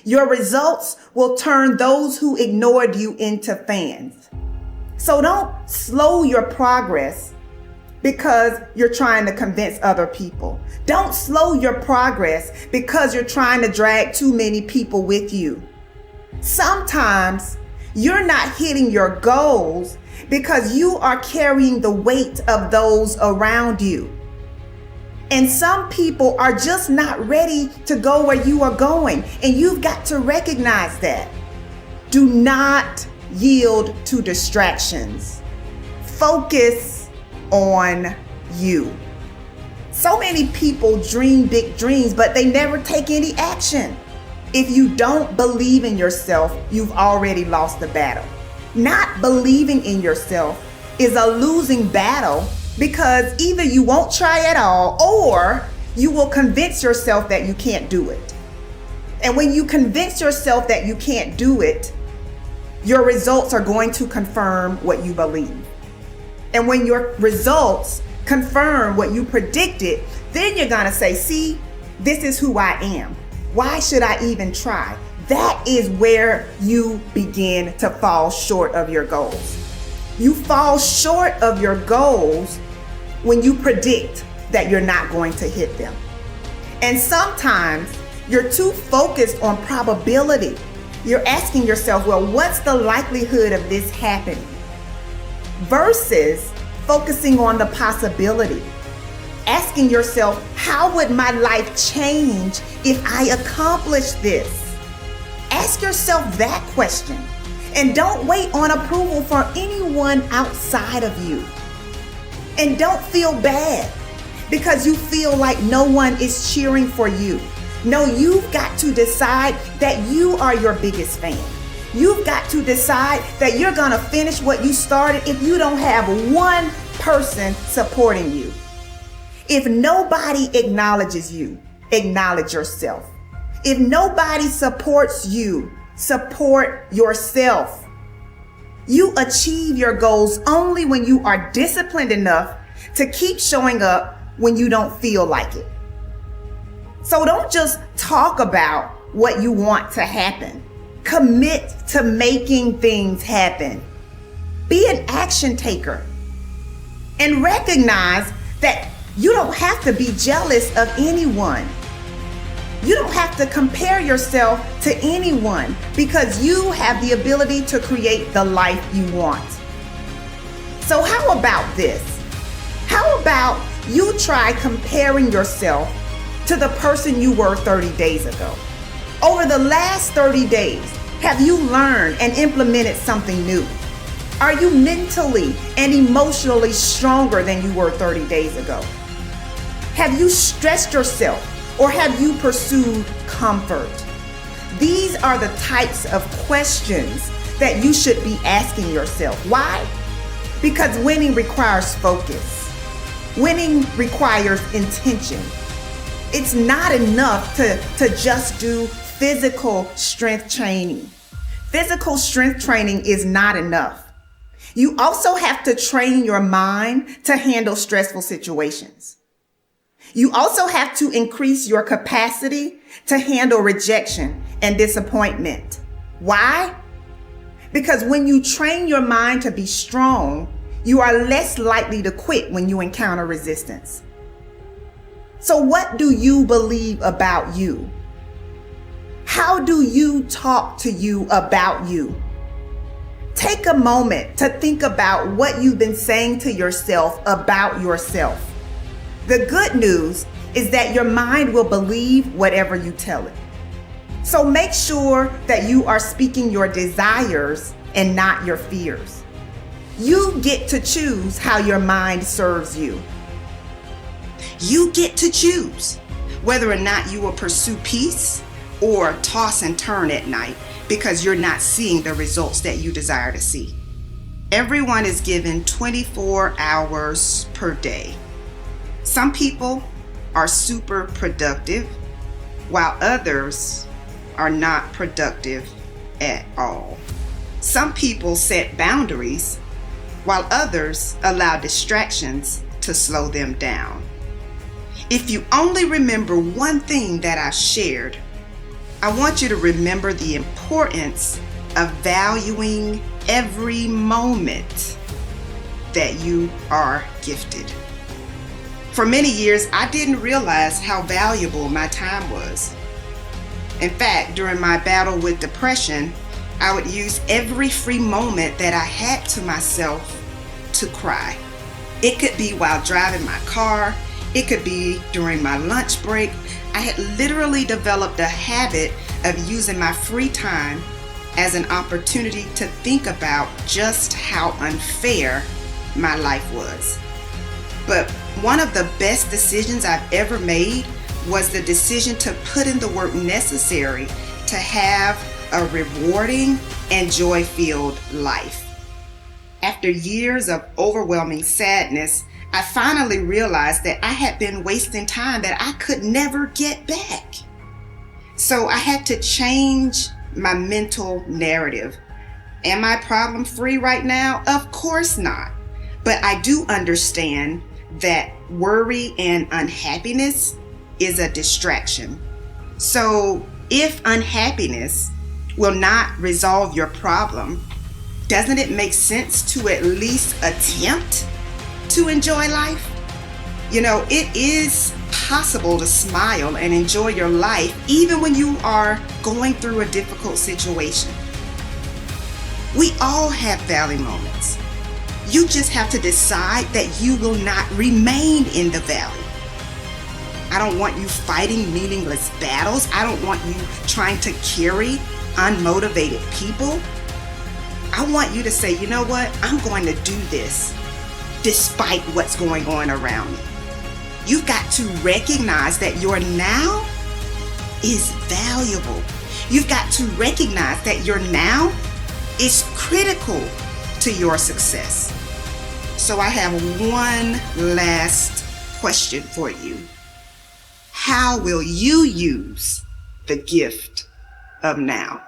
Your results will turn those who ignored you into fans. So don't slow your progress because you're trying to convince other people. Don't slow your progress because you're trying to drag too many people with you. Sometimes you're not hitting your goals because you are carrying the weight of those around you. And some people are just not ready to go where you are going, and you've got to recognize that. Do not yield to distractions. Focus on you. So many people dream big dreams, but they never take any action. If you don't believe in yourself, you've already lost the battle. Not believing in yourself is a losing battle because either you won't try at all or you will convince yourself that you can't do it. And when you convince yourself that you can't do it, your results are going to confirm what you believe. And when your results confirm what you predicted, then you're gonna say, see, this is who I am. Why should I even try? That is where you begin to fall short of your goals. You fall short of your goals when you predict that you're not going to hit them. And sometimes you're too focused on probability. You're asking yourself, well, what's the likelihood of this happening? Versus focusing on the possibility. Asking yourself, how would my life change if I accomplish this? Ask yourself that question. And don't wait on approval from anyone outside of you. And don't feel bad because you feel like no one is cheering for you. No, you've got to decide that you are your biggest fan. You've got to decide that you're gonna finish what you started if you don't have one person supporting you. If nobody acknowledges you, acknowledge yourself. If nobody supports you, support yourself. You achieve your goals only when you are disciplined enough to keep showing up when you don't feel like it. So don't just talk about what you want to happen. Commit to making things happen. Be an action taker. And recognize that you don't have to be jealous of anyone. You don't have to compare yourself to anyone because you have the ability to create the life you want. So how about this? How about you try comparing yourself to the person you were 30 days ago? Over the last 30 days, have you learned and implemented something new? Are you mentally and emotionally stronger than you were 30 days ago? Have you stretched yourself or have you pursued comfort? These are the types of questions that you should be asking yourself. Why? Because winning requires focus. Winning requires intention. It's not enough to just do physical strength training. Physical strength training is not enough. You also have to train your mind to handle stressful situations. You also have to increase your capacity to handle rejection and disappointment. Why? Because when you train your mind to be strong, you are less likely to quit when you encounter resistance. So what do you believe about you? How do you talk to you about you? Take a moment to think about what you've been saying to yourself about yourself. The good news is that your mind will believe whatever you tell it. So make sure that you are speaking your desires and not your fears. You get to choose how your mind serves you. You get to choose whether or not you will pursue peace or toss and turn at night because you're not seeing the results that you desire to see. Everyone is given 24 hours per day. Some people are super productive, while others are not productive at all. Some people set boundaries, while others allow distractions to slow them down. If you only remember one thing that I shared, I want you to remember the importance of valuing every moment that you are gifted. For many years, I didn't realize how valuable my time was. In fact, during my battle with depression, I would use every free moment that I had to myself to cry. It could be while driving my car. It could be during my lunch break. I had literally developed a habit of using my free time as an opportunity to think about just how unfair my life was. But one of the best decisions I've ever made was the decision to put in the work necessary to have a rewarding and joy-filled life. After years of overwhelming sadness, I finally realized that I had been wasting time that I could never get back. So I had to change my mental narrative. Am I problem-free right now? Of course not. But I do understand that worry and unhappiness is a distraction. So if unhappiness will not resolve your problem, doesn't it make sense to at least attempt to enjoy life? You know, it is possible to smile and enjoy your life even when you are going through a difficult situation. We all have valley moments. You just have to decide that you will not remain in the valley. I don't want you fighting meaningless battles. I don't want you trying to carry unmotivated people. I want you to say, you know what? I'm going to do this despite what's going on around me. You've got to recognize that your now is valuable. You've got to recognize that your now is critical to your success. So I have one last question for you. How will you use the gift of now?